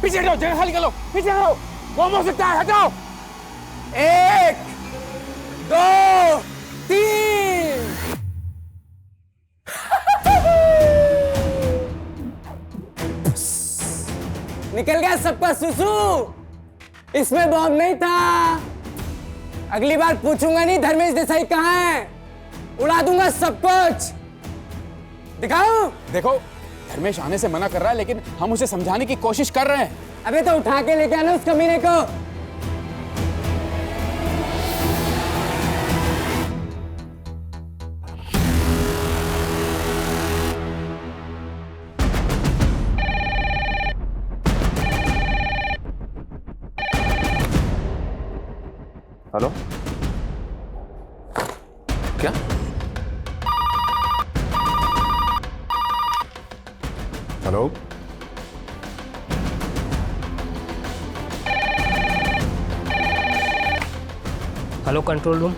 पीछे हटो, जगह खाली कर लो, पीछे हटो, बम हो सकता है, हटाओ। 1 2 3। निकल गया सबका सुसु, इसमें बॉम्ब नहीं था। अगली बार पूछूंगा नहीं धर्मेश देसाई कहाँ है, उड़ा दूंगा सब कुछ। दिखाऊं? देखो धर्मेश आने से मना कर रहा है, लेकिन हम उसे समझाने की कोशिश कर रहे हैं। अबे तो उठा के लेके आना उस कमीने को। हेलो, क्या? Hello, hello control room.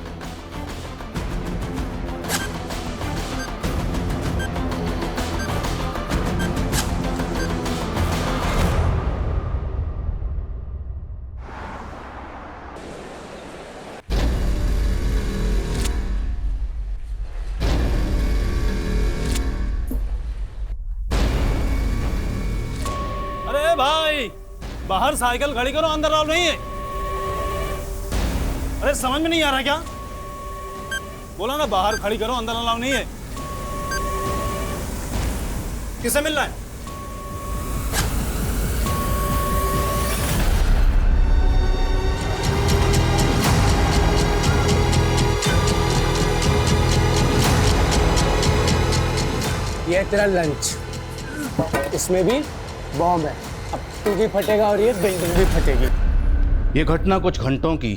अरे भाई, बाहर साइकिल खड़ी करो, अंदर अलाउ नहीं है। अरे समझ में नहीं आ रहा क्या? बोला ना बाहर खड़ी करो, अंदर अलाउ नहीं है। किससे मिलना है? ये तेरा लंच, इसमें भी बॉम्ब है। अब तू भी फटेगा और ये बिल्डिंग भी फटेगी। ये घटना कुछ घंटों की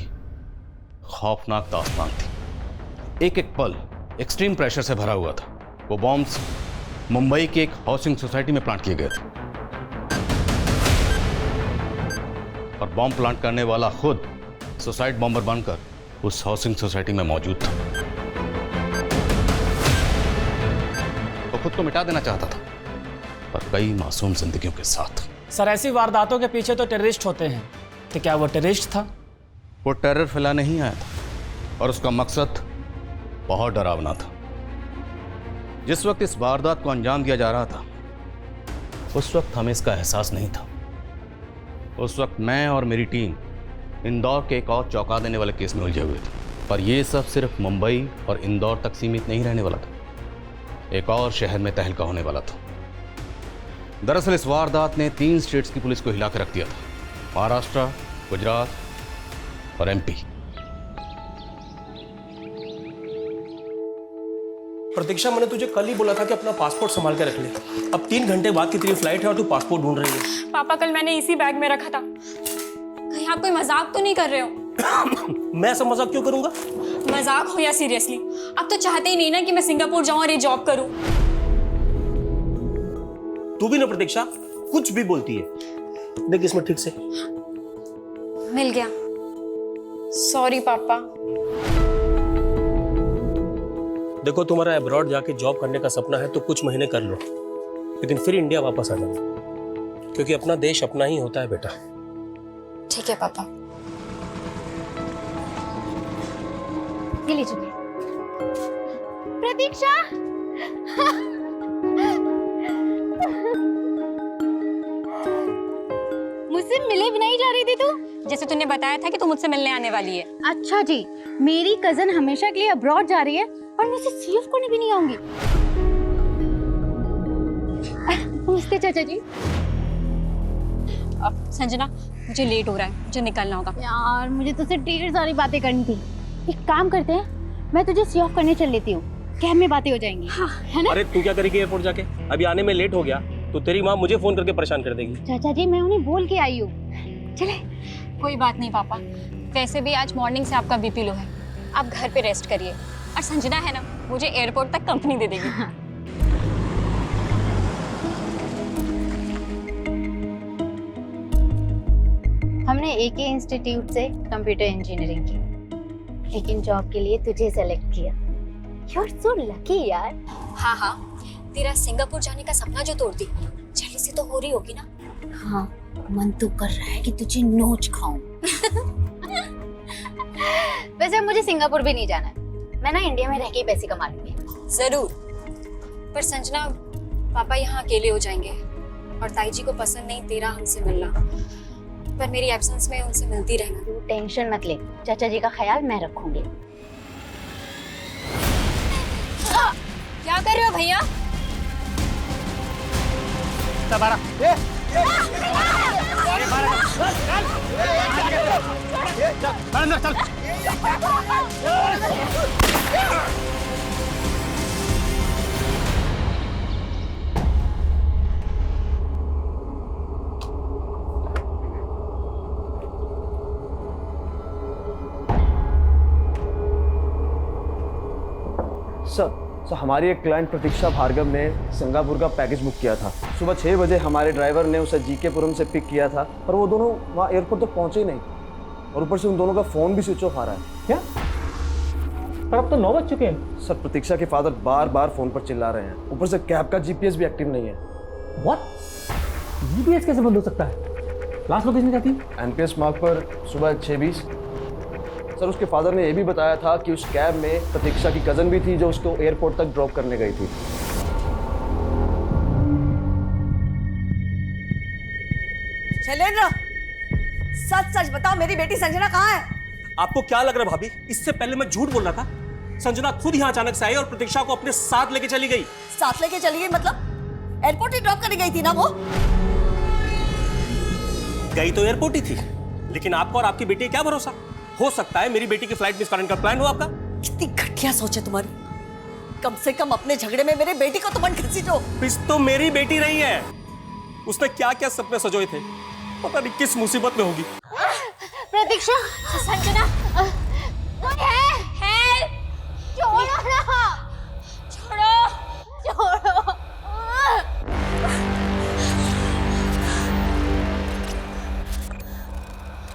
खौफनाक दास्तान थी। एक एक पल एक्सट्रीम प्रेशर से भरा हुआ था। वो बॉम्ब्स मुंबई के एक हाउसिंग सोसाइटी में प्लांट किए गए थे और बॉम्ब प्लांट करने वाला खुद सुसाइड बॉम्बर बनकर उस हाउसिंग सोसाइटी में मौजूद था। वो खुद को मिटा देना चाहता था, पर कई मासूम जिंदगियों के साथ। सर ऐसी वारदातों के पीछे तो टेररिस्ट होते हैं, तो क्या वो टेररिस्ट था? वो टेरर फैलाने नहीं आया था और उसका मकसद बहुत डरावना था। जिस वक्त इस वारदात को अंजाम दिया जा रहा था, उस वक्त हमें इसका एहसास नहीं था। उस वक्त मैं और मेरी टीम इंदौर के एक और चौंका देने वाले केस में उलझे हुए थे। पर यह सब सिर्फ मुंबई और इंदौर तक सीमित नहीं रहने वाला था। एक और शहर में तहलका होने वाला था। दरअसल इस वारदात ने 3 स्टेट्स की पुलिस को हिला कर रख दिया था, महाराष्ट्र, गुजरात और एमपी। प्रतीक्षा, मैंने तुझे कल ही बोला था कि अपना पासपोर्ट संभाल के रख ले। अब 3 घंटे बाद की तेरी फ्लाइट है और तू पासपोर्ट ढूंढ रही है। पापा कल मैंने इसी बैग में रखा था। कहीं आप कोई मजाक तो नहीं कर रहे हो? मैं ऐसा मजाक क्यों करूंगा? मजाक हो या सीरियसली, आप तो चाहते ही नहीं ना कि मैं सिंगापुर जाऊं और ये जॉब करूं। तू भी ना प्रतीक्षा, कुछ भी बोलती है। देख इसमें ठीक से मिल गया। सॉरी पापा। देखो, तुम्हारा अब्रॉड जाके जॉब करने का सपना है तो कुछ महीने कर लो, लेकिन फिर इंडिया वापस आ जाओ, क्योंकि अपना देश अपना ही होता है बेटा। ठीक है पापा। ये ले चुके। प्रतीक्षा मुझसे मिले बिना ही जा रही थी तू? जैसे तूने बताया था कि तू मुझसे मिलने आने वाली है। अच्छा जी, मेरी कजन हमेशा के लिए अब्रॉड जा रही है और मैं उसे सी ऑफ करने भी नहीं आऊंगी। नमस्ते चाचा जी। अब संजना, मुझे लेट हो रहा है, मुझे निकलना होगा। यार मुझे तुझसे ढेर सारी बातें करनी थी। एक काम करते हैं, मैं तुझे सी ऑफ करने चल लेती हूँ, कैब में बातें हो जाएंगी। हाँ, है ना? अरे तू क्या करेगी एयरपोर्ट जाके? अभी आने में लेट हो गया तो तेरी माँ मुझे फोन करके परेशान कर देगी। चाचा जी, मैं उन्हें बोल के आई हूँ। चले। कोई बात नहीं पापा, वैसे भी आज मॉर्निंग से आपका बीपी लो है, आप घर पे रेस्ट करिए। और संजना है ना, मुझे एयरपोर्ट तक कंपनी दे देगी। हाँ। हमने एके इंस्टीट्यूट से कंप्यूटर इंजीनियरिंग की, लेकिन जॉब के लिए तुझे सेलेक्ट किया। You're so lucky यार। हाँ हाँ, तेरा सिंगापुर जाने का सपना जो तोड़ दी, जेलसी तो हो रही होगी ना? हाँ, मन तो कर रहा है कि तुझे नोच खाऊं। वैसे मुझे सिंगापुर भी नहीं जाना है, मैं ना इंडिया में रह के ही पैसे कमा लूंगी। जरूर, पर संजना पापा यहाँ अकेले हो जाएंगे और ताई जी को पसंद नहीं तेरा हमसे मिलना, पर मेरी एब्सेंस में उनसे मिलती रहना। तू टेंशन मत ले, चाचा जी का ख्याल मैं रखूंगी। क्या कर रहे हो भैया? सर हमारी एक क्लाइंट प्रतीक्षा भार्गव ने सिंगापुर का पैकेज बुक किया था। सुबह 6 बजे हमारे ड्राइवर ने उसे जीकेपुरम से पिक किया था, पर वो दोनों वहाँ एयरपोर्ट तक पहुँचे ही नहीं, और ऊपर से उन दोनों का फ़ोन भी स्विच ऑफ आ रहा है। क्या? पर अब तो 9 बज चुके हैं। सर प्रतीक्षा के फादर बार बार फ़ोन पर चिल्ला रहे हैं, ऊपर से कैब का GPS भी एक्टिव नहीं है। What? GPS कैसे बंद हो सकता है? लास्ट लोकेशन क्या थी? NPS मार्ग पर सुबह 6:20। सर उसके फादर ने यह भी बताया था कि उस कैब में प्रतीक्षा की कज़न भी थी जो उसको एयरपोर्ट तक ड्रॉप करने गई थी। शैलेंद्र, सच सच बताओ, मेरी बेटी संजना कहाँ है? आपको क्या लग रहा है भाभी? इससे पहले मैं झूठ बोल रहा था। संजना खुद यहाँ अचानक से आई और प्रतीक्षा को अपने साथ लेके चली गई। साथ लेके चली गई मतलब? एयरपोर्ट ही ड्रॉप करने गई थी ना वो? गई तो एयरपोर्ट ही थी, लेकिन आपको और आपकी बेटी क्या भरोसा? हो सकता है मेरी बेटी की फ्लाइट मिस करने का प्लान हो आपका। कितनी घटिया सोच है तुम्हारी। कम से कम अपने झगड़े में मेरी बेटी को तो मन घसीटो। पिस तो मेरी बेटी रही है, उसने क्या क्या सपने सजोए थे, पता नहीं किस मुसीबत में होगी। प्रतीक्षा, संजना, कोई है? हेल्प! छोड़ो ना, छोड़ो! छोड़ो।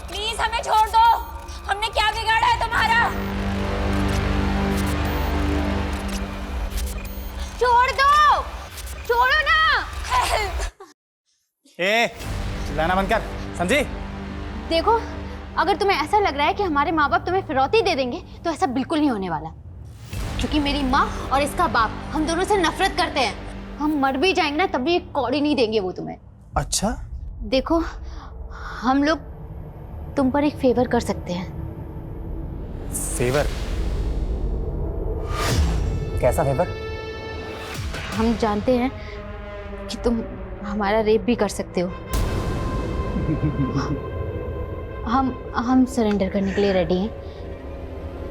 प्लीज हमें छोड़ दो, हमने क्या बिगाड़ा है तुम्हारा? छोड़ दो, छोड़ो ना। ए, चिल्लाना बंद कर, समझी? देखो, अगर तुम्हें ऐसा लग रहा है कि हमारे माँ बाप तुम्हें फिरौती दे देंगे, तो ऐसा बिल्कुल नहीं होने वाला। क्योंकि मेरी माँ और इसका बाप हम दोनों से नफरत करते हैं। हम मर भी जाएंगे ना, तब भी एक कौड़ी नहीं देंगे वो तुम्हें। अच्छा? देखो, हम लोग तुम पर एक फेवर कर सकते हैं। फेवर? कैसा फेवर? हम जानते हैं कि तुम हमारा रेप भी कर सकते हो। हम सरेंडर करने के लिए रेडी हैं।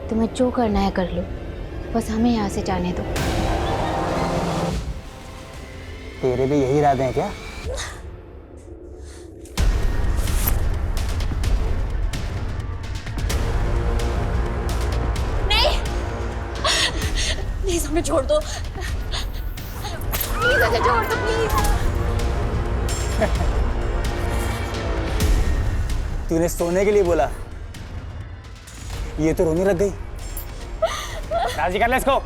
तुम्हें जो करना है कर लो, बस हमें यहाँ से जाने दो। तेरे भी यही इरादे हैं क्या? प्लीज हमें छोड़ दो, प्लीज हमें छोड़ दो, प्लीज। तूने सोने के लिए बोला, ये तो रोने लग गई। राजी कर ले इसको।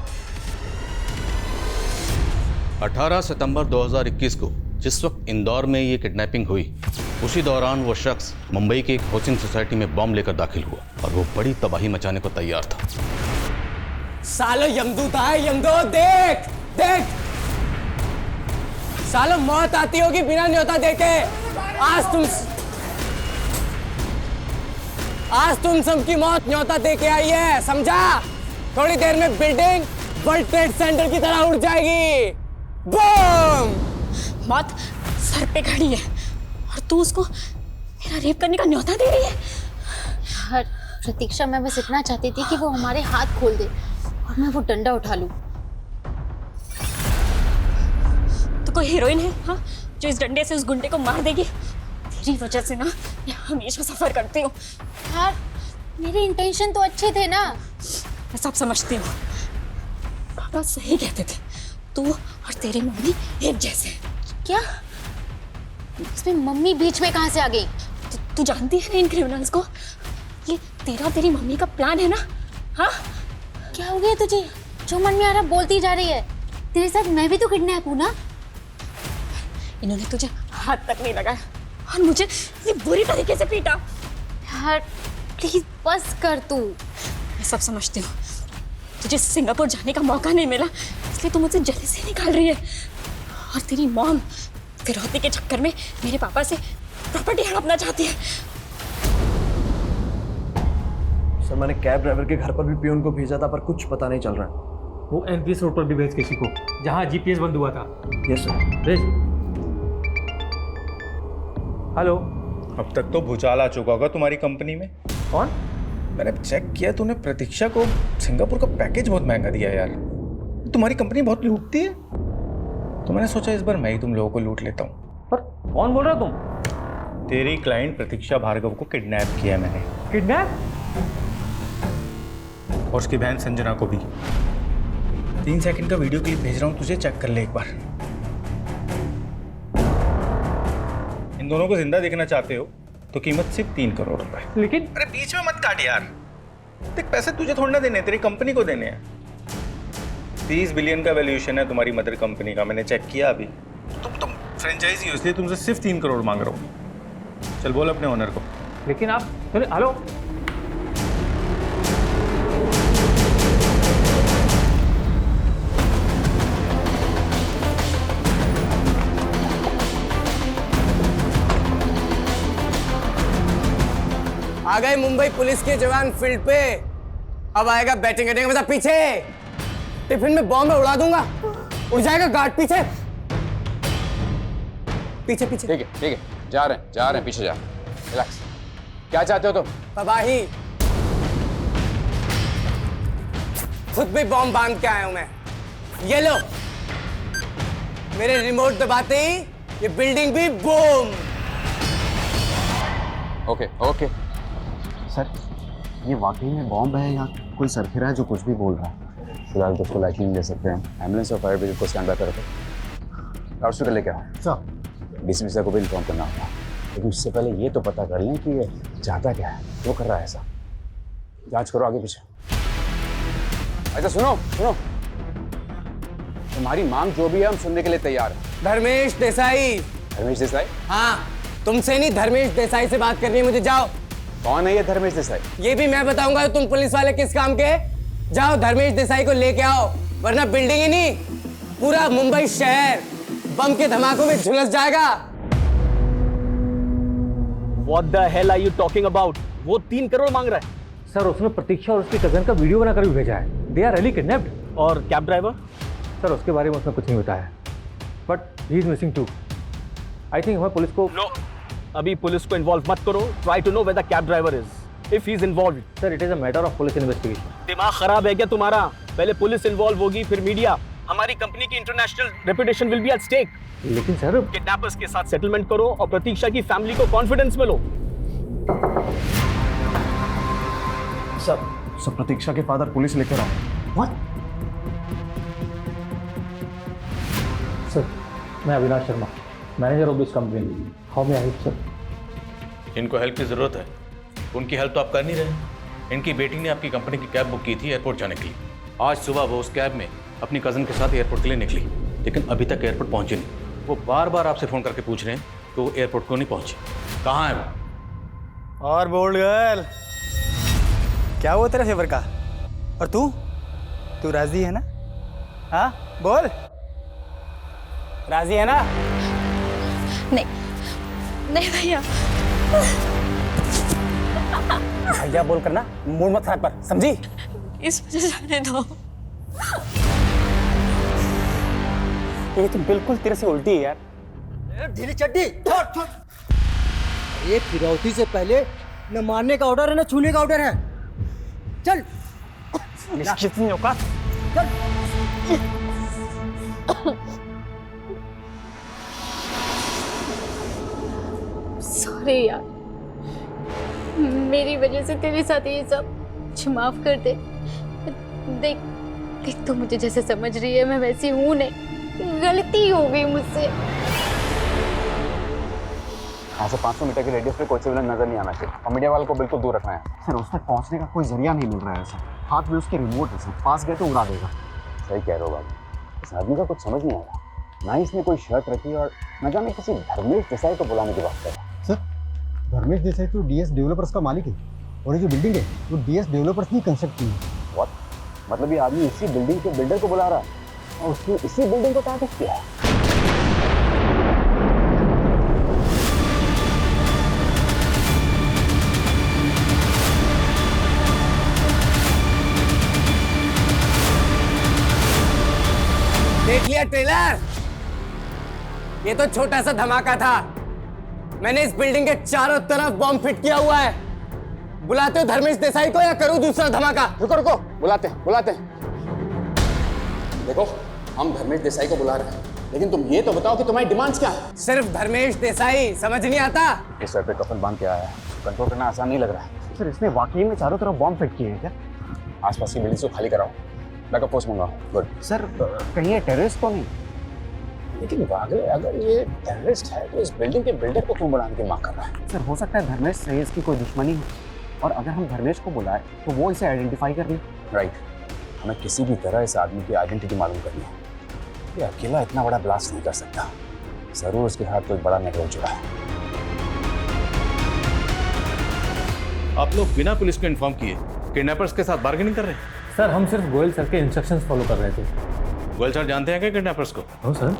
18 सितंबर 2021 को जिस वक्त इंदौर में ये किडनैपिंग हुई, उसी दौरान वो शख्स मुंबई के एक कोचिंग सोसाइटी में बॉम्ब लेकर दाखिल हुआ और वो बड़ी तबाही मचाने को तैयार था। सालो यमदूत आए, यमदूत देख देख, सालो मौत आती होगी बिना न्योता देके। आज तुम सबकी मौत न्योता देके आई है, समझा? थोड़ी देर में बिल्डिंग वर्ल्ड ट्रेड सेंटर की तरह उड़ जाएगी। बूम! मौत सर पे खड़ी है और तू उसको मेरा रेप करने का न्योता दे रही है। प्रतीक्षा, मैं बस इतना चाहती थी कि वो हमारे हाथ खोल दे और मैं वो डंडा उठा लूं। तो कोई हीरोइन है हाँ, जो इस डंडे से उस गुंडे को मार देगी? तेरी वजह से ना मैं हमेशा सफर करती हूँ। यार, मेरे इंटेंशन तो अच्छे थे ना। मैं सब समझती हूँ, पापा सही कहते थे, तू और तेरी मम्मी एक जैसे। क्या? इसमें मम्मी बीच में कहाँ से आ गई? तू जानती है ना इन क्रिमिनल्स को? ये तेरा और तेरी मम्मी का प्लान है ना? हाँ? क्या हो गया तुझे? जो मन में आ रहा बोलती जा रही है। तेरे साथ मैं भी तो किडनैप हूँ ना। इन्होंने तुझे हाथ तक नहीं लगाया और मुझे ये बुरी तरीके से पीटा। यार प्लीज बस कर तू। मैं सब समझती हूँ, तुझे सिंगापुर जाने का मौका नहीं मिला इसलिए तू मुझसे जेलसी निकाल रही है। और तेरी मॉम फिरौती के चक्कर में मेरे पापा से प्रॉपर्टी हड़पना चाहती है। सर मैंने कैब ड्राइवर के घर पर भी पियून को भेजा था पर कुछ पता नहीं चल रहा है। वो एनपीएस रोड पर भी भेज किसी को जहाँ जीपीएस बंद हुआ था। Yes sir. भेज। हेलो। अब तक तो भूचाल आ चुका होगा तुम्हारी कंपनी में। कौन? मैंने चेक किया, तूने प्रतीक्षा को सिंगापुर का पैकेज बहुत महंगा दिया यार। तुम्हारी कंपनी बहुत लूटती है, तो मैंने सोचा इस बार मैं ही तुम लोगों को लूट लेता हूँ। पर कौन बोल रहा हो तुम? तेरी क्लाइंट प्रतीक्षा भार्गव को किडनैप किया मैंने। किडनैप? और उसकी बहन संजना को भी। 3 सेकंड का वीडियो क्लिप भेज रहा हूँ तुझे, चेक कर ले एक बार। इन दोनों को जिंदा देखना चाहते हो तो कीमत सिर्फ 3 करोड़ रुपए। लेकिन अरे बीच में मत काट यार, देख पैसे तुझे थोड़ा ना देने, तेरी कंपनी को देने हैं। 30 बिलियन का वैल्यूएशन है तुम्हारी मदर कंपनी का, मैंने चेक किया अभी। तुम फ्रेंचाइजी हो इसलिए तुमसे सिर्फ 3 करोड़ मांग रहा हूँ। चल बोल अपने ओनर को। लेकिन आप हेलो। आ गए मुंबई पुलिस के जवान फील्ड पे। अब आएगा बैटिंग करने का मजा। पीछे टिफिन में बॉम्ब उड़ा दूंगा, उड़ जाएगा गार्ड। पीछे पीछे पीछे। ठीक है जा रहे हैं पीछे जा। रिलैक्स। क्या चाहते हो तुम? तबाही। खुद भी बॉम्ब बांध के आया हूं मैं। ये लो, मेरे रिमोट दबाते ही ये बिल्डिंग भी बूम। ओके सर ये वाकई में बॉम्ब है या कोई सरफिरा है जो कुछ भी बोल रहा है? फिलहाल तो फुल एक्शन ले सकते हैं। एम्बुलेंस और फायर ब्रिगेड को स्टैंड बाय करो। लाउड स्पीकर लेके आओ सर। डीसीपी सर को भी इन्फॉर्म करना होगा, लेकिन उससे पहले ये तो पता कर लें कि ये चाहता क्या है, वो कर रहा है ऐसा। जांच करो आगे पीछे। अच्छा सुनो, तुम्हारी मांग जो भी है हम सुनने के लिए तैयार हैं। धर्मेश देसाई। धर्मेश देसाई? हाँ, तुमसे नहीं, धर्मेश देसाई से बात करनी है मुझे। जाओ। कौन है ये धर्मेश देसाई? ये भी मैं बताऊंगा तुम पुलिस वाले किस काम के। जाओ धर्मेश देसाई को लेके आओ, वरना बिल्डिंग ही नहीं पूरा मुंबई शहर बम के धमाकों में झुलस जाएगा। What the hell are you talking about? वो 3 करोड़ मांग रहा है। सर उसने प्रतीक्षा और उसकी कजन का वीडियो बनाकर भी भेजा है। They are really kidnapped. और कैब ड्राइवर? सर उसके बारे में उसने कुछ नहीं बताया, but he is missing too. I think हमें पुलिस को अभी पुलिस को इन्वॉल्व मत करो। Try to know where the cab driver is if he is involved. Sir it is a matter of police investigation. दिमाग खराब है क्या तुम्हारा? पहले पुलिस इन्वॉल्व होगी फिर मीडिया। हमारी कंपनी की international reputation will be at stake. लेकिन सर किडनैपर्स के साथ सेटलमेंट करो और प्रतीक्षा की फैमिली को कॉन्फिडेंस में लो। सर प्रतीक्षा के फादर पुलिस लेकर आओ। व्हाट? सर मैं Avinash Sharma, manager of this company. How may I help sir? इनको हेल्प की ज़रूरत है, उनकी हेल्प तो आप कर नहीं रहे। इनकी बेटी ने आपकी कंपनी की कैब बुक की थी एयरपोर्ट जाने के लिए। आज सुबह वो उस कैब में अपनी कज़न के साथ एयरपोर्ट के लिए निकली, लेकिन अभी तक एयरपोर्ट पहुंची नहीं। वो बार बार आपसे फ़ोन करके पूछ रहे हैं कि वो एयरपोर्ट क्यों नहीं पहुंची, कहाँ है वो? और बोल्ड गर्ल, क्या हुआ तेरा फेवर का? और तू राजी है ना? हाँ बोल, राजी है ना? नहीं भैया। भैया बोल करना मूड मत खराब कर, समझी? इस वजह से जाने दो। ये तो बिल्कुल तेरे से उल्टी है यार। ढीली चड्डी छोड़। ये फिरौती से पहले न मारने का ऑर्डर है न छूने का ऑर्डर है। चल। निश्चित नहीं होगा। सॉरी यार, मेरी वजह से तेरे साथ ये सब। माफ कर दे। देख तू मुझे जैसे समझ रही है मैं वैसी हूं नहीं, गलती हो गई मुझसे। यहाँ से 500 मीटर के रेडियस पे कोई सिविलियन नजर नहीं आना चाहिए और मीडिया वालों को बिल्कुल दूर रखना है। सर उस तक पहुँचने का कोई जरिया नहीं मिल रहा है सर। हाथ में उसके रिमोट है सर, पास गए तो उड़ा देगा। सही कह रहे हो बाबू। इस आदमी का कुछ समझ नहीं आ रहा, ना ही इसने कोई शर्ट रखी और न जाने किसी धर्मेश देसाई को बुलाने की बात कर रहा है। सर, धर्मेश देसाई तो डीएस डेवलपर्स का मालिक है और ये जो बिल्डिंग है वो डीएस डेवलपर्स ने कंस्ट्रक्ट की है। What? मतलब ये आदमी इसी बिल्डिंग के बिल्डर को बुला रहा है और उसने इसी बिल्डिंग को टारगेट किया है। देख लिया ट्रेलर? ये तो छोटा सा धमाका था। मैंने इस बिल्डिंग के चारों तरफ बॉम्ब फिट किया हुआ है। बुलाते हो धर्मेश देसाई को या करूं दूसरा धमाका? रुको रुको, बुलाते हैं। देखो, हम धर्मेश देसाई को बुला रहे हैं, लेकिन तुम ये तो बताओ कि तुम्हारी डिमांड्स क्या है? सिर्फ धर्मेश देसाई समझ नहीं आता? इस सर पे कफन बांध के आया है, कंट्रोल करना आसान नहीं लग रहा है। सर, इसने वाकई में चारों तरफ बॉम्ब फिट किए हैं क्या? आसपास की बिल्डिंग को खाली कराओ, बैकअप फोर्स मंगाओ। गुड। सर, कहीं ये टेररिस्ट तो नहीं? लेकिन अगर ये टेररिस्ट है तो इस बिल्डिंग के बिल्डर को क्यों बुलाने की मांग कर रहा है? सर, हो सकता है धर्मेश से इसकी कोई दुश्मनी हो और अगर हम धर्मेश को बुलाए तो वो इसे आइडेंटिफाई कर ले। राइट, हमें किसी भी तरह इस आदमी की आइडेंटिटी मालूम करनी है। ये अकेला इतना बड़ा ब्लास्ट नहीं कर सकता, जरूर उसके हाथ कोई बड़ा नेटवर्क जुड़ा है। आप लोग बिना पुलिस को इन्फॉर्म किए किडनैपर्स के साथ बार्गेनिंग कर रहे हैं? सर, हम सिर्फ गोयल सर के इंस्ट्रक्शंस फॉलो कर रहे थे। गोयल सर जानते हैं क्या किडनैपर्स को? हो सर।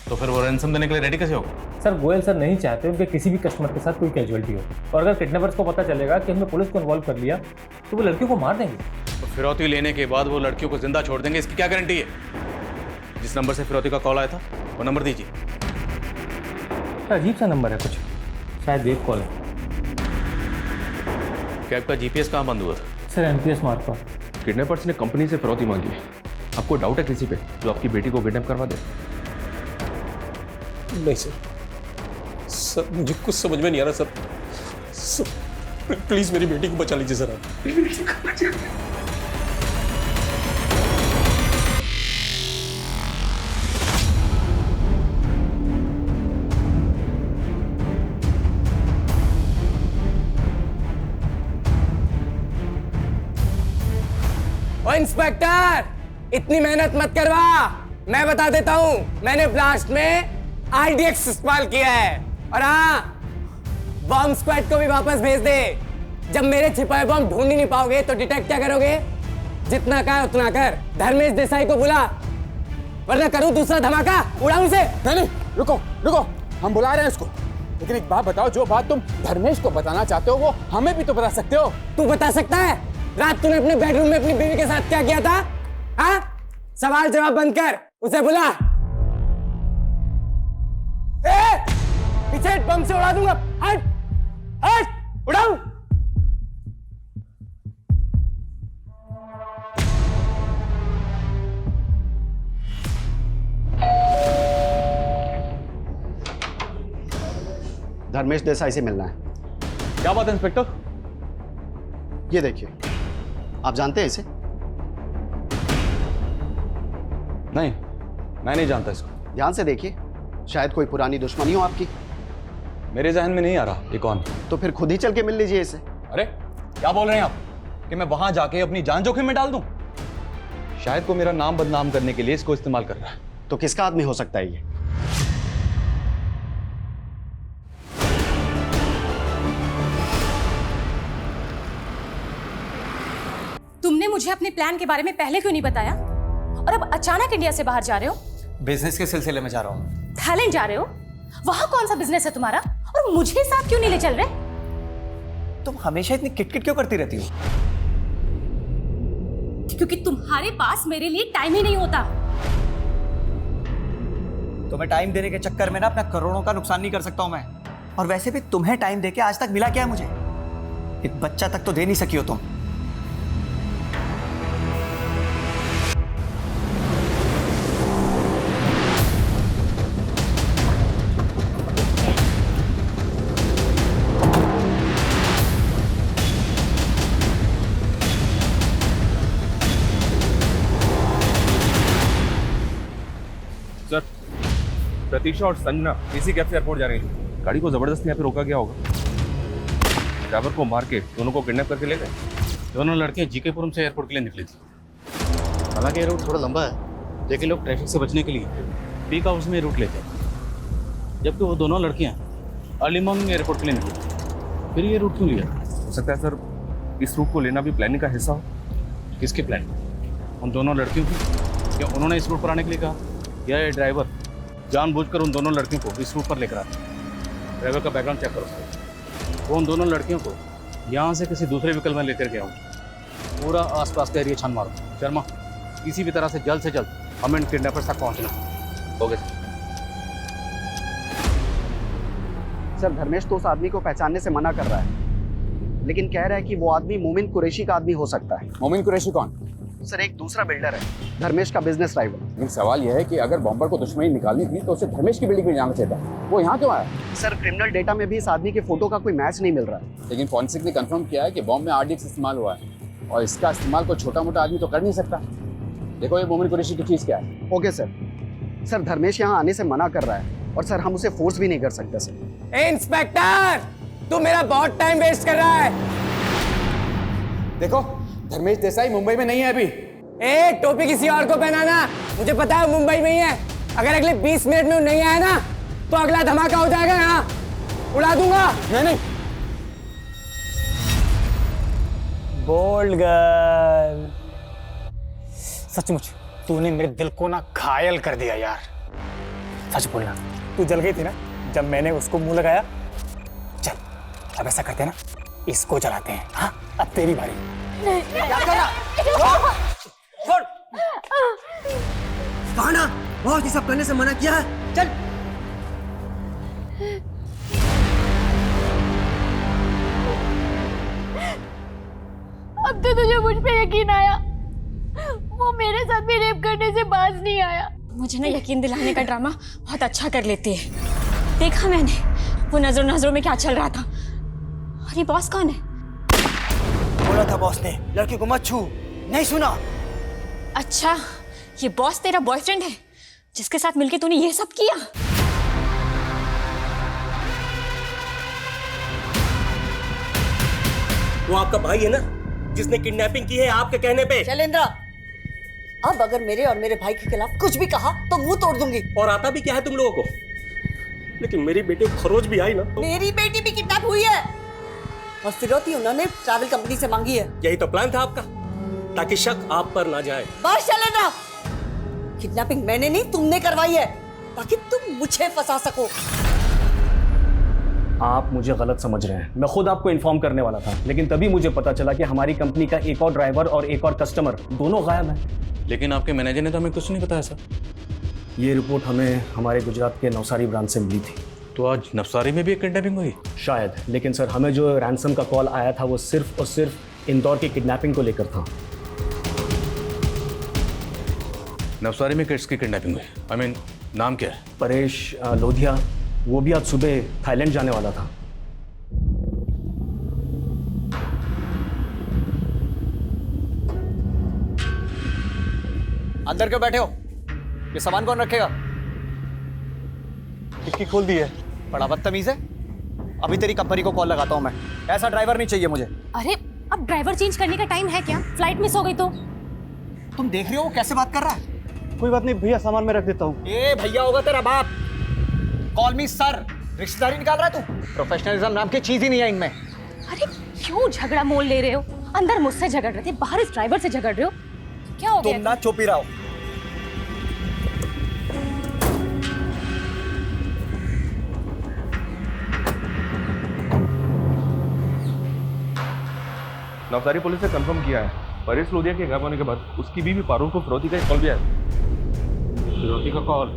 तो फिर वो रैंसम देने के लिए रेडी कैसे होगा? सर, गोयल सर नहीं चाहते उनके किसी भी कस्टमर के साथ कोई कैजुअलिटी हो, और अगर किडनैपर्स को पता चलेगा कि हमने पुलिस को इन्वॉल्व कर लिया तो वो लड़कियों को मार देंगे। तो फिरौती लेने के बाद वो लड़कियों को जिंदा छोड़ देंगे, इसकी क्या गारंटी है? जिस नंबर से फिरौती का कॉल आया था वो नंबर दीजिए। अजीब सा नंबर है कुछ, शायद वेब कॉल है। कैब का जीपीएस कहाँ बंद हुआ था? सर, एमपीएस मार्क पर। किडनैपर्स ने कंपनी से फिरौती मांगी है। आपको डाउट है किसी पे जो आपकी बेटी को किडनैप करवा दे? नहीं सर, मुझे कुछ समझ में नहीं आ रहा सर। प्लीज मेरी बेटी को बचा लीजिए सर आप। ओ इंस्पेक्टर, इतनी मेहनत मत करवा। मैं बता देता हूं, मैंने ब्लास्ट में आरडीएक्स इस्तेमाल किया है। और हाँ, बॉम्ब स्क्वाड को भी वापस भेज दे। जब मेरे छिपाए बॉम्ब ढूंढ ही नहीं पाओगे तो डिटेक्ट क्या करोगे? जितना कहा उतना कर। धर्मेश देसाई को बुला, वरना करूं दूसरा धमाका, उड़ाऊं उसे। नहीं, रुको, हम बुला रहे हैं उसको। लेकिन एक बात बताओ, जो बात तुम धर्मेश को बताना चाहते हो वो हमें भी तो बता सकते हो। तू बता सकता है? रात तूने अपने बेडरूम में अपनी बीवी के साथ क्या किया था? हाँ? सवाल जवाब बंद कर, उसे बुला। पीछे बम से उड़ा दूंगा। हट, उड़ाऊं। धर्मेश देसाई से मिलना है। क्या बात है इंस्पेक्टर? ये देखिए, आप जानते हैं इसे? नहीं, मैं नहीं जानता इसको। ध्यान से देखिए, शायद कोई पुरानी दुश्मनी हो आपकी। मेरे जहन में नहीं आ रहा ये कौन। तो फिर खुद ही चल के मिल लीजिए इसे। अरे क्या बोल रहे हैं आप कि मैं वहां जाके अपनी जान जोखिम में डाल दूं? शायद को मेरा नाम बदनाम करने के लिए इसको इस्तेमाल कर रहा है। तो किसका आदमी हो सकता है ये? तुमने मुझे अपने प्लान के बारे में पहले क्यों नहीं बताया? और अब अचानक इंडिया से बाहर जा रहे हो? बिजनेस के सिलसिले में जा रहा हूँ। थाईलैंड जा रहे हो? वहां कौन सा बिजनेस है तुम्हारा? और मुझे साथ क्यों नहीं ले चल रहे? तुम हमेशा इतनी किटकिट क्यों करती रहती हो? क्योंकि तुम्हारे पास मेरे लिए टाइम ही नहीं होता। तुम्हें टाइम देने के चक्कर में ना अपना करोड़ों का नुकसान नहीं कर सकता हूं मैं। और वैसे भी तुम्हें टाइम देके आज तक मिला क्या है मुझे? एक बच्चा तक तो दे नहीं सकी हो तुम। सर, प्रतीक्षा और संजना इसी कैब से एयरपोर्ट जा रही हैं। गाड़ी को जबरदस्ती यहाँ पे रोका गया होगा। ड्राइवर को मार के दोनों को किडनैप करके ले गए। दोनों लड़के जीकेपुरम से एयरपोर्ट के लिए निकली थी। हालांकि ये रूट थोड़ा लंबा है, लेकिन लोग ट्रैफिक से बचने के लिए पीक आवर्स में रूट लेते हैं, जबकि वो दोनों लड़कियां अर्ली मॉर्निंग एयरपोर्ट के लिए निकली। फिर ये रूट क्यों लिया? हो सकता है सर इस रूट को लेना भी प्लानिंग का हिस्सा हो। किसकी प्लानिंग? उन दोनों लड़कियों की? क्या उन्होंने इस रूट पर आने के लिए कहा, या ये ड्राइवर जानबूझकर उन दोनों लड़कियों को इस रूट पर लेकर आया? ड्राइवर का बैकग्राउंड चेक करो। वो उन दोनों लड़कियों को यहाँ से किसी दूसरे व्हीकल में लेकर गया हूँ। पूरा आसपास का एरिया छान मारो। शर्मा, किसी भी तरह से जल्द हमें किडनैपर्स तक पहुँचना। ओके सर, धर्मेश तो उस आदमी को पहचानने से मना कर रहा है, लेकिन कह रहा है कि वो आदमी मोमिन कुरैशी का आदमी हो सकता है। मोमिन कुरैशी कौन? सर, एक दूसरा बिल्डर है, धर्मेश का बिजनेस राइवल। लेकिन सवाल यह है कि अगर बॉम्बर को दुश्मनी निकालनी थी तो उसे धर्मेश की बिल्डिंग में जाना चाहिए था। वो यहाँ क्यों आया? सर, क्रिमिनल डेटा में भी इस आदमी के फोटो का कोई मैच नहीं मिल रहा है। लेकिन फॉरेंसिक ने कंफर्म किया है कि बॉम्ब में RDX इस्तेमाल हुआ है, और इसका इस्तेमाल कोई छोटा मोटा आदमी तो कर नहीं सकता। देखो ये मोमिन कुरैशी की चीज़ क्या है। Okay sir. सर, धर्मेश यहाँ आने से मना कर रहा है, और सर हम उसे फोर्स भी नहीं कर सकते सर। इंस्पेक्टर, तू मेरा बहुत टाइम वेस्ट कर रहा है। देखो, धर्मेश देसाई मुंबई में नहीं है अभी। ए, टोपी किसी और को पहनाना, मुझे पता है मुंबई में ही है। अगर अगले 20 मिनट में वो नहीं आया ना तो अगला धमाका हो जाएगा, यहाँ उड़ा दूंगा। नहीं। बोल्ड गर्ल, सचमुच तूने मेरे दिल को ना घायल कर दिया यार। सच बोलना, तू जल गई थी ना जब मैंने उसको मुंह लगाया। चल अब ऐसा करते हैं ना, इसको जलाते हैं। हाँ, अब तेरी बारी। क्या कर रहा? छोड़। कहा ना, बहुत ही सब करने से मना किया है। चल। अब तो तुझे मुझ पे यकीन आया। वो मेरे साथ भी रेप करने से बाज नहीं आया। मुझे ना यकीन दिलाने का ड्रामा बहुत अच्छा कर लेती है। देखा मैंने वो नजरों में क्या चल रहा था। और ये बॉस कौन है? बोला था बॉस ने लड़की को मत छू, नहीं सुना। अच्छा, ये बॉस तेरा बॉयफ्रेंड है जिसके साथ मिलके तूने ये सब किया? वो आपका भाई है ना जिसने किडनैपिंग की है आपके कहने पे। शैलेंद्र, अब अगर मेरे और मेरे भाई के खिलाफ कुछ भी कहा तो मुंह तोड़ दूंगी। और आता भी क्या है तुम लोगों को? लेकिन मेरी बेटी को खरोच भी आई ना तो... मेरी बेटी भी किडनैप हुई है, और फिरौती उन्होंने ट्रैवल कंपनी से मांगी है। यही तो प्लान था आपका, ताकि शक आप पर ना जाए। बस शैलेंद्र, किडनैपिंग मैंने नहीं तुमने करवाई है, ताकि तुम मुझे फंसा सको। आप मुझे गलत समझ रहे हैं। मैं खुद आपको इन्फॉर्म करने वाला था, लेकिन तभी मुझे पता चला कि हमारी कंपनी का एक और ड्राइवर और एक और कस्टमर दोनों गायब हैं। लेकिन आपके मैनेजर ने तो हमें कुछ नहीं बताया सर। ये रिपोर्ट हमें हमारे गुजरात के नवसारी ब्रांच से मिली थी। तो आज नवसारी में भी एक किडनैपिंग हुई? शायद, लेकिन सर हमें जो रैंसम का कॉल आया था वो सिर्फ और सिर्फ इंदौर की किडनैपिंग को लेकर था। नवसारी में किड्स की किडनैपिंग हुई? आई मीन, नाम क्या है? परेश लोधिया। वो भी आज सुबह थाईलैंड जाने वाला था। अंदर क्यों बैठे हो? ये सामान कौन रखेगा? खिड़की खोल दी है, बड़ा बदतमीज है। अभी तेरी कंपनी को कॉल लगाता हूं मैं। ऐसा ड्राइवर नहीं चाहिए मुझे। अरे अब ड्राइवर चेंज करने का टाइम है क्या? फ्लाइट मिस हो गई तो? तुम देख रहे हो कैसे बात कर रहा है? कोई बात नहीं भैया, सामान में रख देता हूँ। ए भैया होगा तेरा बाप। कॉल मी सर। रिश्तेदारी निकाल रहा है तू? प्रोफेशनलिज्म नाम की चीज ही नहीं है इनमें। अरे क्यों झगड़ा मोल ले रहे हो? अंदर मुझसे झगड़ रहे थे, बाहर इस ड्राइवर से झगड़ रहे हो, क्या हो गया? तुम ना चुप ही रहो। नवसारी पुलिस ने कंफर्म किया है परेश लोधिया के गायब होने के बाद उसकी बीवी पारुल को फिरौती का एक कॉल भी आया। फिरौती का कॉल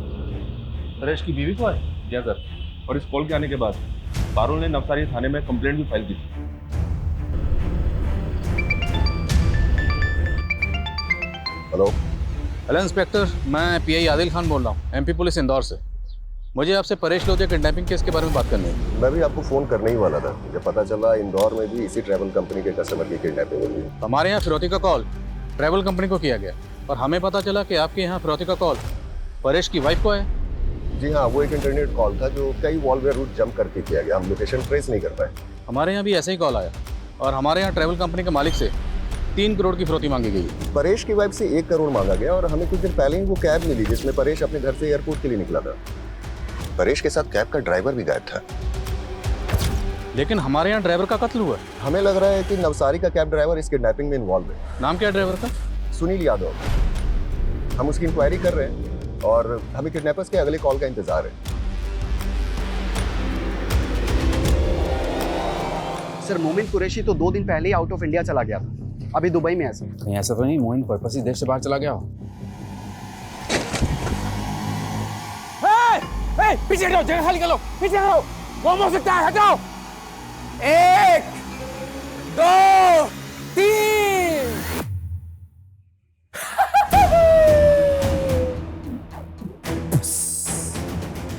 परेश की बीवी को है? जी सर। और इस कॉल के आने के बाद पारुल ने नवसारी थाने में कंप्लेंट भी फाइल की थी। हेलो इंस्पेक्टर, मैं PI आदिल खान बोल रहा हूँ, MP पुलिस इंदौर से। मुझे आपसे परेश लोधिया किडनैपिंग केस के बारे में बात करनी है। मैं भी आपको फ़ोन करने ही वाला था। मुझे पता चला इंदौर में भी इसी ट्रैवल कंपनी के कस्टमर की किडनैपिंग हुई है। हमारे यहाँ फिरौती का कॉल ट्रैवल कंपनी को किया गया, और हमें पता चला कि आपके यहाँ फिरौती का कॉल परेश की वाइफ को है। जी हाँ, वो एक इंटरनेट कॉल था जो कई वॉलवेयर रूट जंप करके किया गया। हम लोकेशन ट्रेस नहीं कर पाए। हमारे यहाँ भी ऐसे ही कॉल आया, और हमारे यहाँ ट्रैवल कंपनी के मालिक से 3 करोड़ की फिरौती मांगी गई है। परेश की वाइफ से 1 करोड़ मांगा गया और हमें कुछ दिन पहले ही वो कैब मिली जिसमें परेश अपने घर से एयरपोर्ट के लिए निकला था। परेश के साथ कैब का ड्राइवर भी गायब था। लेकिन हमारे यहाँ ड्राइवर का कत्ल हुआ है। हमें लग रहा है कि नवसारी का कैब ड्राइवर इस किडनैपिंग में इन्वॉल्व है। नाम क्या है ड्राइवर का? सुनील यादव। हम उसकी इंक्वायरी कर रहे हैं और हमें किडनैपर्स के अगले कॉल का इंतजार है। सर मोमिन कुरैशी तो 2 दिन पहले ही आउट ऑफ इंडिया चला गया था, अभी दुबई में है सर। नहीं ऐसा तो नहीं, मोइन पर्पस ही देश से बाहर चला गया हो। पीछे हटो, जगह खाली कर लो, पीछे हटो, वो हो सकता है, हटाओ। 1 2 3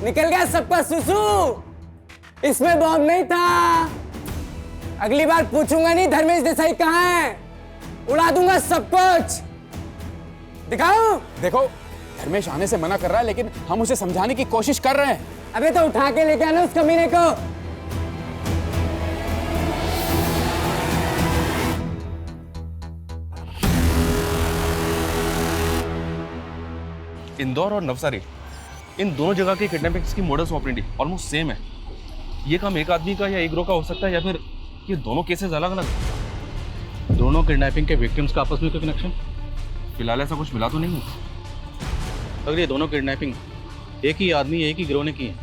निकल गया सबका सुसु। इसमें बॉम्ब नहीं था। अगली बार पूछूंगा नहीं धर्मेश देसाई कहाँ है, उड़ा दूंगा सब कुछ। दिखाऊं? देखो धर्मेश आने से मना कर रहा है, लेकिन हम उसे समझाने की कोशिश कर रहे हैं। अबे तो उठा के लेके आना उस कमीने को। इंदौर और नवसारी, इन दोनों जगह के किडनैपिंग्स की मोडस ऑपरेंडी ऑलमोस्ट सेम है। ये काम एक आदमी का या एक ग्रोह का हो सकता है, या फिर ये दोनों केसेस अलग अलग हैं। दोनों किडनैपिंग के विक्टिम्स का आपस में कोई कनेक्शन? फिलहाल ऐसा कुछ मिला तो नहीं। अगर ये दोनों किडनैपिंग एक ही आदमी एक ही गिरोह ने की है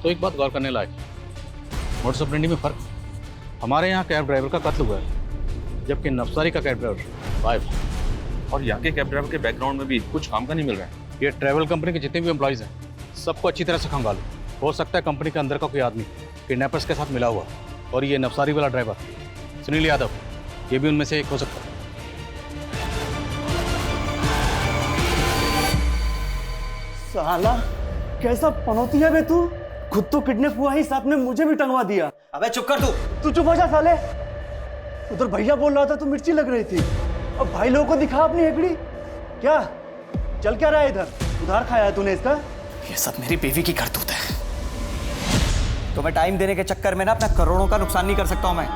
तो एक बात गौर करने लायक, मोडस ऑपरेंडी में फर्क। हमारे यहाँ कैब ड्राइवर का कत्ल हुआ है, जबकि नवसारी का कैब ड्राइवर गायब है। और यहाँ के कैब ड्राइवर के बैकग्राउंड में भी कुछ काम का नहीं मिल रहा है। ये ट्रैवल कंपनी के जितने भी एम्प्लॉइज हैं सबको अच्छी तरह से खंगालो। हो सकता है कंपनी के अंदर का कोई आदमी किडनैपर्स के साथ मिला हुआ, और ये नवसारी वाला ड्राइवर सुनील यादव, ये भी उनमें से एक हो सकता है। साला कैसा पनौती है बे तू, खुद तो किडनैप हुआ ही साथ में मुझे भी टंगवा दिया। अबे चुप कर तू चुप हो जा साले। उधर भैया बोल रहा था तो मिर्ची लग रही थी, अब भाई लोगों को दिखा अपनी हेकड़ी। क्या चल क्या रहा है इधर, उधार खाया है तूने इसका? ये सब मेरी बीवी की करतूत है। तुम्हें टाइम देने के चक्कर में ना अपना करोड़ों का नुकसान नहीं कर सकता हूं मैं।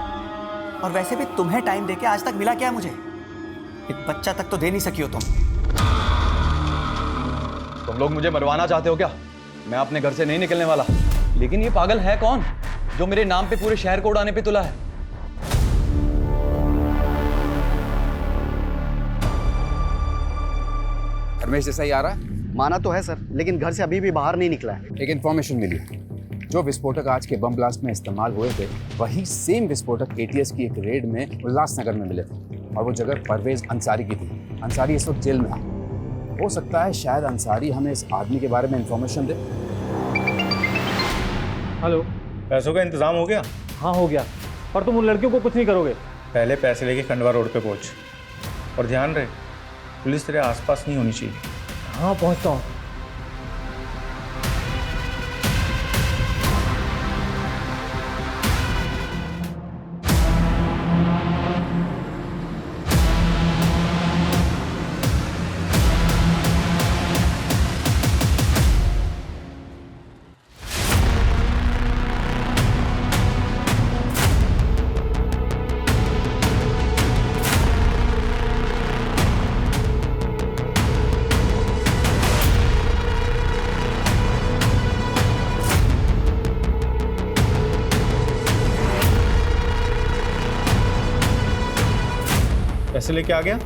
और वैसे भी तुम्हें टाइम देके आज तक मिला क्या मुझे? एक बच्चा तक तो दे नहीं सकी हो तुम। तुम लोग मुझे मरवाना चाहते हो क्या? मैं अपने घर से नहीं निकलने वाला। लेकिन ये पागल है कौन जो मेरे नाम पे पूरे शहर को उड़ाने पे तुला है? धर्मेश देसाई आ रहा है? माना तो है सर, लेकिन घर से अभी भी बाहर नहीं निकला है। एक इन्फॉर्मेशन मिली, जो विस्फोटक आज के बम ब्लास्ट में इस्तेमाल हुए थे वही सेम विस्फोटक एटीएस की एक रेड में उल्लासनगर में मिले थे, और वो जगह परवेज अंसारी की थी। अंसारी इस वक्त जेल में है। हो सकता है शायद अंसारी हमें इस आदमी के बारे में इंफॉर्मेशन दे। हेलो, पैसों का इंतजाम हो गया? हाँ हो गया, पर तुम उन लड़कियों को कुछ नहीं करोगे। पहले पैसे लेके खंडवा रोड पे पहुंच, और ध्यान रहे पुलिस तेरे आसपास नहीं होनी चाहिए। हाँ पहुंचता हूँ। पैसे लेके आ गया?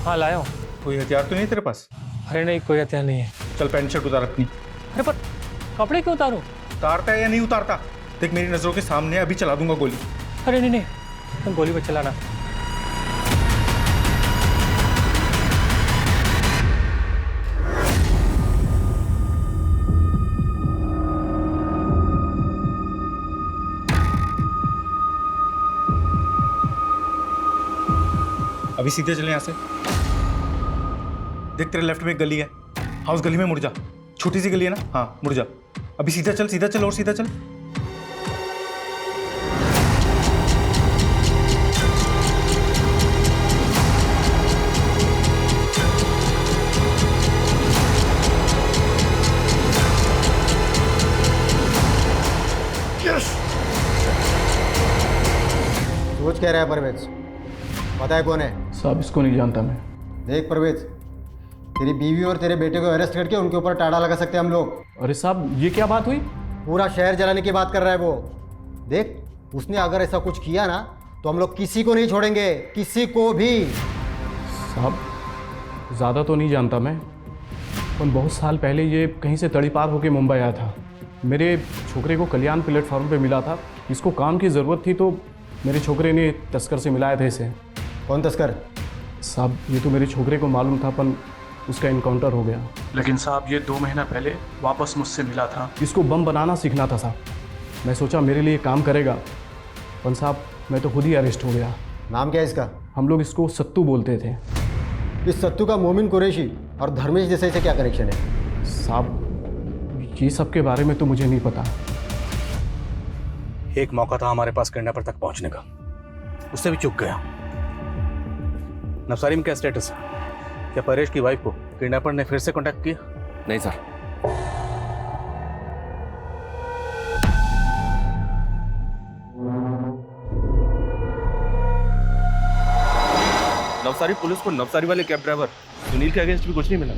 हाँ लाया हूँ। कोई हथियार तो नहीं तेरे पास? अरे नहीं, कोई हथियार नहीं है। चल पैंट शर्ट उतार अपनी। अरे पर कपड़े क्यों उतारूं? उतारता है या नहीं उतारता? देख मेरी नजरों के सामने, अभी चला दूंगा गोली। अरे नहीं नहीं, तुम गोली मत चलाना। अभी सीधे चले यहाँ से। देख तेरे लेफ्ट में एक गली है, हाँ उस गली में मुड़ जा। छोटी सी गली है ना, हाँ मुड़ जा। अभी सीधा चल और सीधा चल। सोच कह रहा है परवेज, पता है कौन है? साहब इसको नहीं जानता मैं। देख परवेज, तेरी बीवी और तेरे बेटे को अरेस्ट करके उनके ऊपर टाड़ा लगा सकते हैं हम लोग। अरे साहब ये क्या बात हुई? पूरा शहर जलाने की बात कर रहा है वो। देख, उसने अगर ऐसा कुछ किया ना तो हम लोग किसी को नहीं छोड़ेंगे, किसी को भी। साहब ज़्यादा तो नहीं जानता मैं, पर बहुत साल पहले ये कहीं से तड़ी पार होकर मुंबई आया था। मेरे छोकरे को कल्याण प्लेटफॉर्म पे मिला था, इसको काम की ज़रूरत थी तो मेरे छोकरे ने तस्कर से मिलाया था इसे। कौन तस्कर? साहब ये तो मेरे छोकरे को मालूम था, पर उसका इनकाउंटर हो गया। लेकिन साहब ये 2 महीना पहले वापस मुझसे मिला था। इसको बम बनाना सीखना था साहब। मैं सोचा मेरे लिए काम करेगा, पर साहब मैं तो खुद ही अरेस्ट हो गया। नाम क्या है इसका? हम लोग इसको सत्तू बोलते थे। इस सत्तू का मोमिन कुरैशी और धर्मेश देसाई से क्या कनेक्शन है? साहब ये सब के बारे में तो मुझे नहीं पता। एक मौका था हमारे पास किडनैपर तक पहुंचने का, उससे भी चूक गया। नवसारी में क्या स्टेटस है? क्या परेश की वाइफ को किडनैपर ने फिर से कांटेक्ट किया? नहीं सर। नवसारी पुलिस को नवसारी वाले कैब ड्राइवर सुनील के अगेंस्ट भी कुछ नहीं मिला।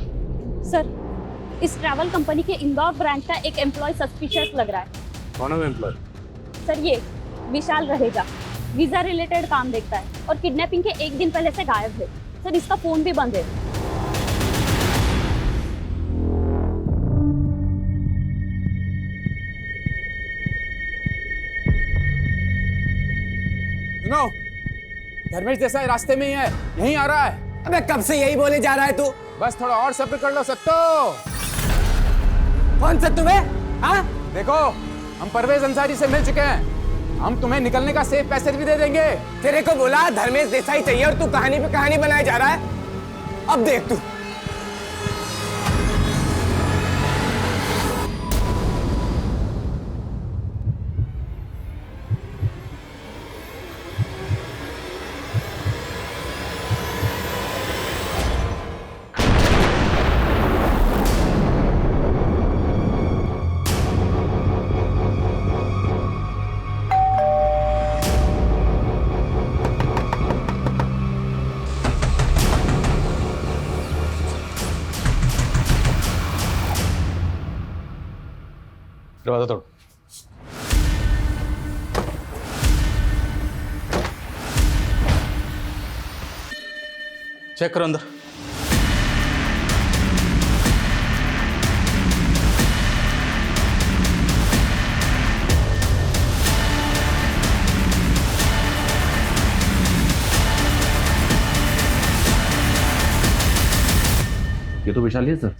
सर, इस ट्रैवल कंपनी के इंदौर ब्रांच का एक एम्प्लॉय सस्पिशियस लग रहा है। कौन है वो एम्प्लॉय? सर ये विशाल रहेगा, वीजा रिलेटेड काम देखता है और किडनैपिंग के 1 दिन पहले से गायब है। सर इसका फोन भी बंद है। सुनो, धर्मेश देसाई रास्ते में ही है, यहीं आ रहा है। अबे कब से यही बोले जा रहा है तू? बस थोड़ा और सब्र कर लो सत्तो। कौन सत्तू बे? हाँ? देखो, हम परवेज अंसारी से मिल चुके हैं, हम तुम्हें निकलने का सेफ पैसेज भी दे देंगे। तेरे को बोला धर्मेश देसाई चाहिए और तू कहानी पे कहानी बनाए जा रहा है। अब देख तू। दरवाजा तोड़। चेक करो अंदर। ये तो विशाल ही है सर।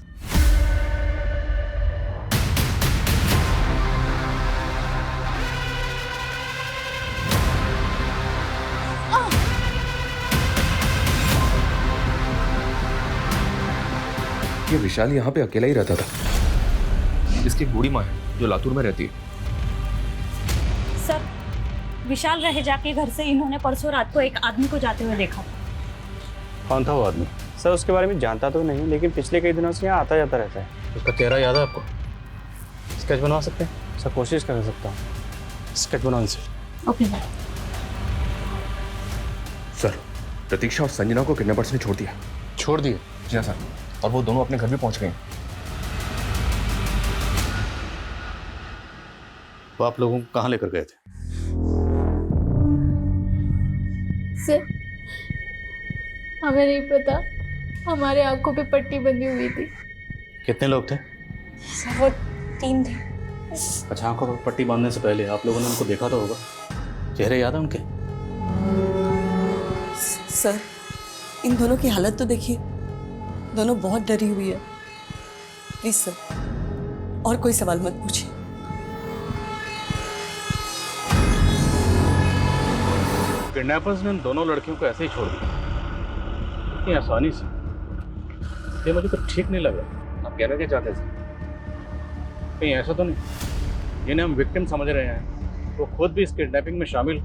ये विशाल यहाँ पे अकेला ही रहता था। इसकी एक बूढ़ी माँ है जो लातूर में रहती है। सर, विशाल रहेजा के घर से इन्होंने परसों रात को एक आदमी को जाते हुए देखा। कौन था वो आदमी? सर उसके बारे में जानता तो नहीं, लेकिन पिछले कई दिनों से यहाँ आता जाता रहता है। उसका चेहरा याद है आपको? स्केच बनवा सकते हैं? सर कोशिश कर सकता हूँ। स्केच बनवाओ इनसे। ओके सर, प्रतीक्षा और संजना को किडनैपर्स ने छोड़ दिया। छोड़ दिए? जी हाँ सर, और वो दोनों अपने घर भी पहुंच गए। वो आप लोगों को कहाँ लेकर गए थे? सर हमें नहीं पता, हमारे आंखों पे पट्टी बंधी हुई थी। कितने लोग थे? सर वो 3 थे। अच्छा, आंखों पर पट्टी बांधने से पहले आप लोगों ने उनको देखा तो होगा, चेहरे याद है उनके? सर इन दोनों की हालत तो देखिए, दोनों बहुत डरी हुई है। प्लीज सर और कोई सवाल मत पूछिए। किडनैपर्स ने उन दोनों लड़कियों को ऐसे ही छोड़ दिया इतनी आसानी से? ये मुझे तो ठीक नहीं लग रहा। आप कहना क्या चाहते हैं? कहीं ऐसा तो नहीं जिन्हें हम विक्टिम समझ रहे हैं वो खुद भी इस किडनैपिंग में शामिल?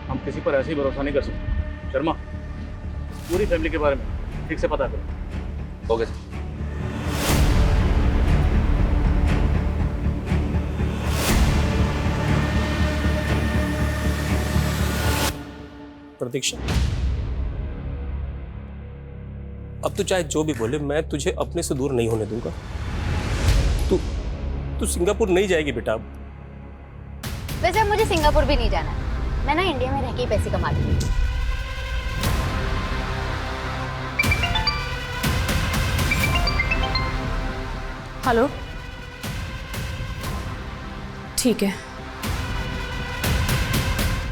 हम किसी पर ऐसे ही भरोसा नहीं कर सकते। शर्मा, पूरी फैमिली के बारे में ठीक से पता करो। Okay sir. प्रतीक्षा, अब तू चाहे जो भी बोले, मैं तुझे अपने से दूर नहीं होने दूंगा। तू सिंगापुर नहीं जाएगी बेटा। वैसे मुझे सिंगापुर भी नहीं जाना, मैं ना इंडिया में रह के ही पैसे कमा लूंगी। हेलो, ठीक है।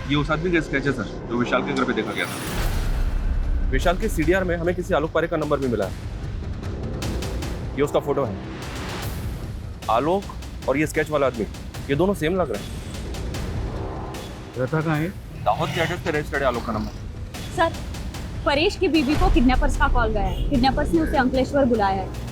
ये उस आदमी का स्केच है सर, जो विशाल के घर पे देखा गया था। विशाल के सीडीआर में हमें किसी आलोक पारेख का नंबर भी मिला है। ये उसका फोटो है। आलोक और ये स्केच वाला आदमी, ये दोनों सेम लग रहे हैं। रहता कहाँ है? दाहोद के एड्रेस पे रजिस्टर्ड है आलोक का नंबर। सर, परेश की बीवी को किडनैपर्स का कॉल गया है। किडनैपर्स ने उसे अंकलेश्वर बुलाया है।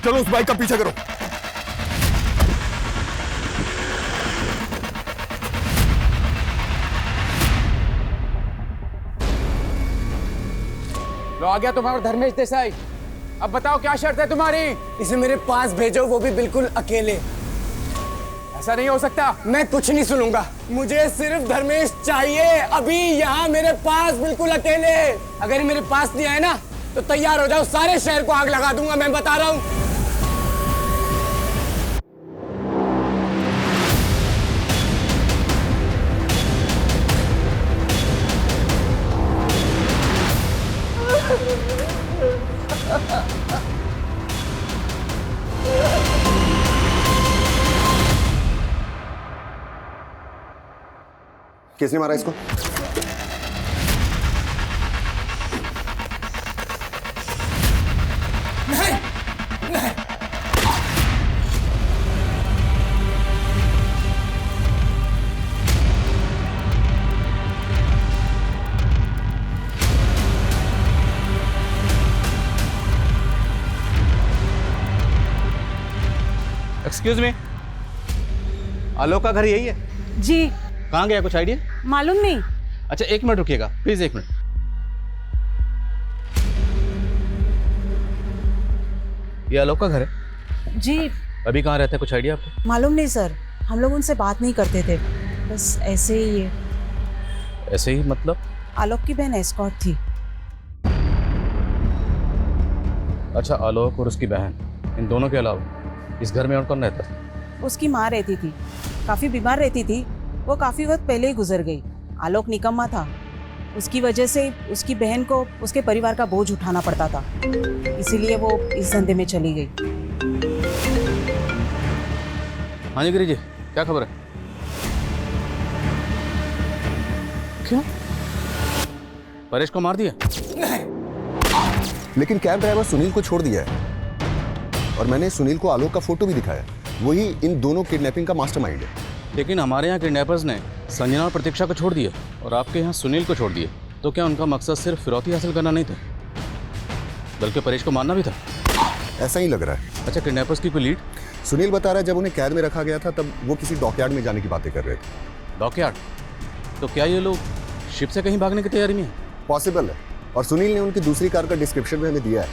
चलो उस बाइक का पीछा करो। लो आ गया तुम्हारा धर्मेश देसाई। अब बताओ क्या शर्त है तुम्हारी? इसे मेरे पास भेजो, वो भी बिल्कुल अकेले। ऐसा नहीं हो सकता। मैं कुछ नहीं सुनूंगा, मुझे सिर्फ धर्मेश चाहिए, अभी यहाँ मेरे पास बिल्कुल अकेले। अगर मेरे पास नहीं आए ना तो तैयार हो जाओ, सारे शहर को आग लगा दूंगा, मैं बता रहा हूँ। किसने मारा इसको? नहीं, नहीं। एक्सक्यूज मी, आलोक का घर यही है? जी। कहाँ गया, कुछ आइडिया? मालूम नहीं। अच्छा 1 मिनट रुकिएगा प्लीज, 1 मिनट। ये आलोक का घर है? जी। अभी कहाँ रहता है, कुछ आइडिया आपको? मालूम नहीं सर, हम लोग उनसे बात नहीं करते थे, बस ऐसे ही। ये ऐसे ही मतलब? आलोक की बहन एस्कॉर्ट थी। अच्छा, आलोक और उसकी बहन, इन दोनों के अलावा इस घर में और कौन रहता है? उसकी माँ रहती थी, काफी बीमार रहती थी, वो काफी वक्त पहले ही गुजर गई। आलोक निकम्मा था, उसकी वजह से उसकी बहन को उसके परिवार का बोझ उठाना पड़ता था, इसीलिए वो इस धंधे में चली गई। हाँ जी गिरी जी, क्या खबर है? क्यों? परेश को मार दिया? लेकिन कैब ड्राइवर सुनील को छोड़ दिया है, और मैंने सुनील को आलोक का फोटो भी दिखाया। वही इन दोनों किडनैपिंग का मास्टरमाइंड है। लेकिन हमारे यहाँ किडनैपर्स ने संजना और प्रतीक्षा को छोड़ दिया और आपके यहाँ सुनील को छोड़ दिया, तो क्या उनका मकसद सिर्फ फिरौती हासिल करना नहीं था, बल्कि परेश को मारना भी था? ऐसा ही लग रहा है। अच्छा, किडनैपर्स की कोई लीड? सुनील बता रहा है जब उन्हें कैद में रखा गया था तब वो किसी डॉकयार्ड में जाने की बातें कर रहे थे। डॉकयार्ड? तो क्या ये लोग शिप से कहीं भागने की तैयारी में है? पॉसिबल है, और सुनील ने उनकी दूसरी कार का डिस्क्रिप्शन भी हमें दिया है।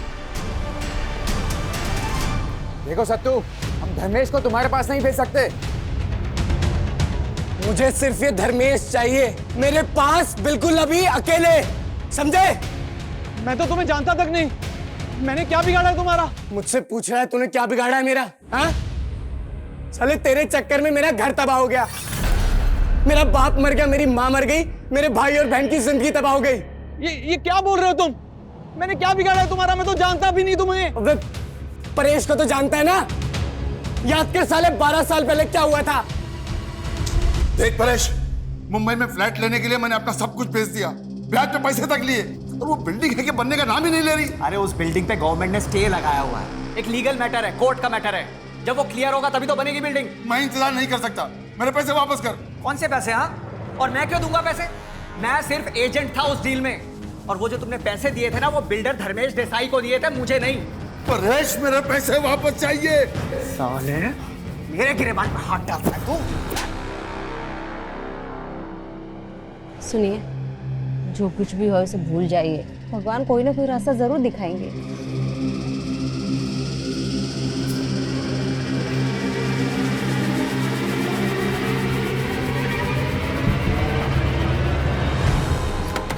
देखो सत्तू, हम धर्मेश को तुम्हारे पास नहीं भेज सकते। मुझे सिर्फ ये धर्मेश चाहिए, मेरे पास बिल्कुल अभी अकेले, समझे? मैं तो तुम्हें जानता तक नहीं, मैंने क्या बिगाड़ा है तुम्हारा? मुझसे पूछ रहा है तूने क्या बिगाड़ा है मेरा? हाँ? साले तेरे चक्कर में मेरा घर तबाह हो गया, मेरा बाप मर गया, मेरी माँ मर गई, मेरे भाई और बहन की जिंदगी तबाह हो गई। ये क्या बोल रहे हो तुम? मैंने क्या बिगाड़ा है तुम्हारा? मैं तो जानता भी नहीं तुम्हें। परेश को तो जानता है ना? याद कर साले 12 साल पहले क्या हुआ था। देख परेश, मुंबई में फ्लैट लेने के लिए मैंने अपना सब कुछ बेच दिया, ब्याज पे पैसे तक लिए, और वो बिल्डिंग है कि बनने का नाम ही नहीं ले रही। अरे उस बिल्डिंग पे गवर्नमेंट ने स्टे लगाया हुआ है, एक लीगल मैटर है, कोर्ट का मैटर है, जब वो क्लियर होगा तभी तो बनेगी बिल्डिंग। मैं इंतजार नहीं कर सकता, मेरे पैसे वापस कर। कौन से पैसे? हाँ, और मैं क्यों दूंगा पैसे? मैं सिर्फ एजेंट था उस डील में, और वो जो तुमने पैसे दिए थे ना, वो बिल्डर धर्मेश देसाई को दिए थे, मुझे नहीं। परेश, मेरे पैसे वापस चाहिए। साले, मेरे गिरेबान पर हाथ डालता है तू। सुनिए, जो कुछ भी हो उसे भूल जाइए। भगवान कोई ना कोई रास्ता जरूर दिखाएंगे।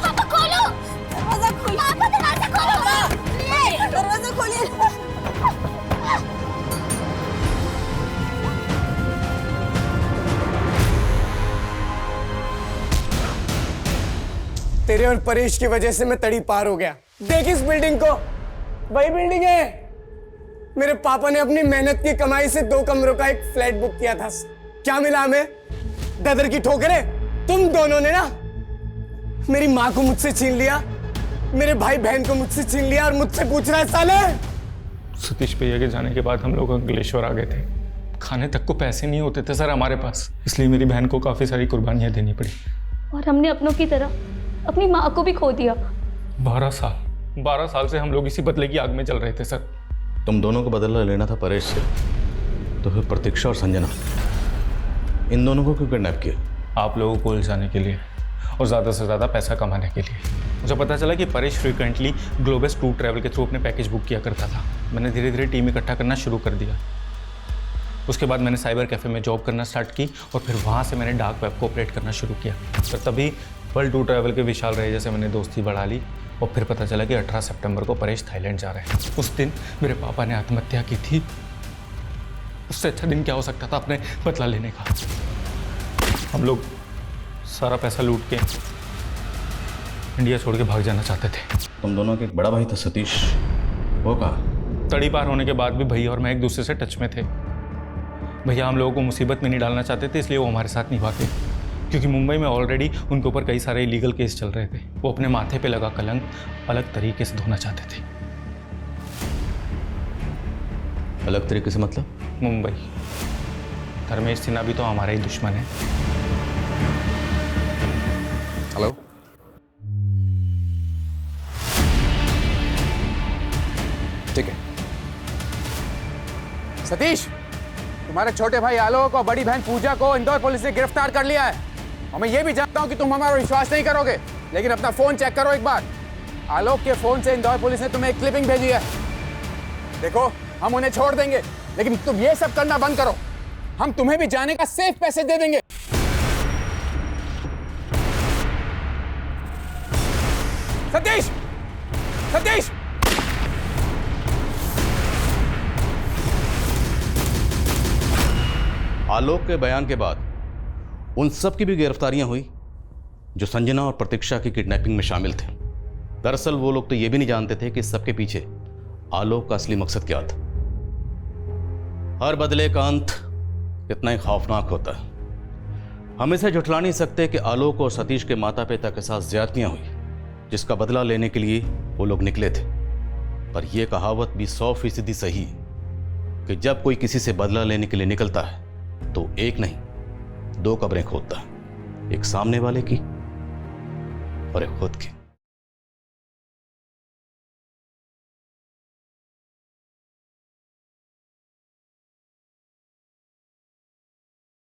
पापा खोलो, दरवाजा खोलो। पापा दरवाजा खोलो, दरवाजा खोलिए। तेरे और परेश की वजह से मैं तड़ी पार हो गया। देख इस बिल्डिंग को, वही बिल्डिंग है। मेरे पापा ने अपनी मेहनत की कमाई से 2 कमरों का एक फ्लैट बुक किया था। क्या मिला हमें? ददर की ठोकरें। तुम दोनों ने ना मेरी माँ को मुझसे छीन लिया, मेरे भाई बहन को मुझसे छीन लिया और मुझसे पूछ रहा है साले। सतीश भैया के जाने के बाद हम लोग अंकलेश्वर आ गए थे। खाने तक को पैसे नहीं होते थे सर हमारे पास, इसलिए मेरी बहन को काफ़ी सारी कुर्बानियाँ देनी पड़ी। और हमने अपनों की तरह अपनी माँ को भी खो दिया। 12 साल से हम लोग इसी बदले की आग में जल रहे थे सर। तुम दोनों को बदला लेना था परेश से, तो फिर प्रतीक्षा और संजना, इन दोनों को क्यों किडनैप किया? आप लोगों को उलझाने के लिए और ज़्यादा से ज़्यादा पैसा कमाने के लिए। मुझे पता चला कि Paresh frequently globus tour travel के थ्रू अपने पैकेज बुक किया करता था। मैंने धीरे धीरे टीम इकट्ठा करना शुरू कर दिया। उसके बाद मैंने साइबर कैफ़े में जॉब करना स्टार्ट की और फिर वहाँ से मैंने डार्क वेब को ऑपरेट करना शुरू किया। फिर तभी वर्ल्ड टूर ट्रैवल के विशाल रहे जैसे मैंने दोस्ती बढ़ा ली और फिर पता चला कि 18 सितंबर को परेश थाईलैंड जा रहे हैं। उस दिन मेरे पापा ने आत्महत्या की थी। उससे अच्छा दिन क्या हो सकता था अपने बदला लेने का। हम लोग सारा पैसा लूट के इंडिया छोड़ के भाग जाना चाहते थे। तुम दोनों का एक बड़ा भाई था सतीश, वो कहा? तड़ी पार होने के बाद भी भैया और मैं एक दूसरे से टच में थे। भैया हम लोगों को मुसीबत में नहीं डालना चाहते थे, इसलिए वो हमारे साथ नहीं भागे, क्योंकि मुंबई में ऑलरेडी उनके ऊपर कई सारे इलीगल केस चल रहे थे। वो अपने माथे पे लगा कलंक अलग तरीके से धोना चाहते थे। अलग तरीके से मतलब? मुंबई। धर्मेश सिन्हा भी तो हमारा ही दुश्मन है। हेलो, ठीक है। सतीश, तुम्हारे छोटे भाई आलोक और बड़ी बहन पूजा को इंदौर पुलिस ने गिरफ्तार कर लिया है। और मैं ये भी जानता हूं कि तुम हमारा विश्वास नहीं करोगे, लेकिन अपना फोन चेक करो एक बार। आलोक के फोन से इंदौर पुलिस ने तुम्हें एक क्लिपिंग भेजी है। देखो, हम उन्हें छोड़ देंगे, लेकिन तुम ये सब करना बंद करो। हम तुम्हें भी जाने का सेफ पैसे दे देंगे। सतीश, सतीश, आलोक के बयान के बाद उन सब की भी गिरफ्तारियां हुई जो संजना और प्रतीक्षा की किडनैपिंग में शामिल थे। दरअसल वो लोग तो ये भी नहीं जानते थे कि इस सब के पीछे आलोक का असली मकसद क्या था। हर बदले का अंत इतना ही खौफनाक होता है। हम इसे झुठला नहीं सकते कि आलोक और सतीश के माता पिता के साथ ज्यादतियां हुई, जिसका बदला लेने के लिए वो लोग निकले थे। पर यह कहावत भी 100% सही है कि जब कोई किसी से बदला लेने के लिए निकलता है तो एक नहीं 2 कब्रें खोदता है, एक सामने वाले की और एक खुद की।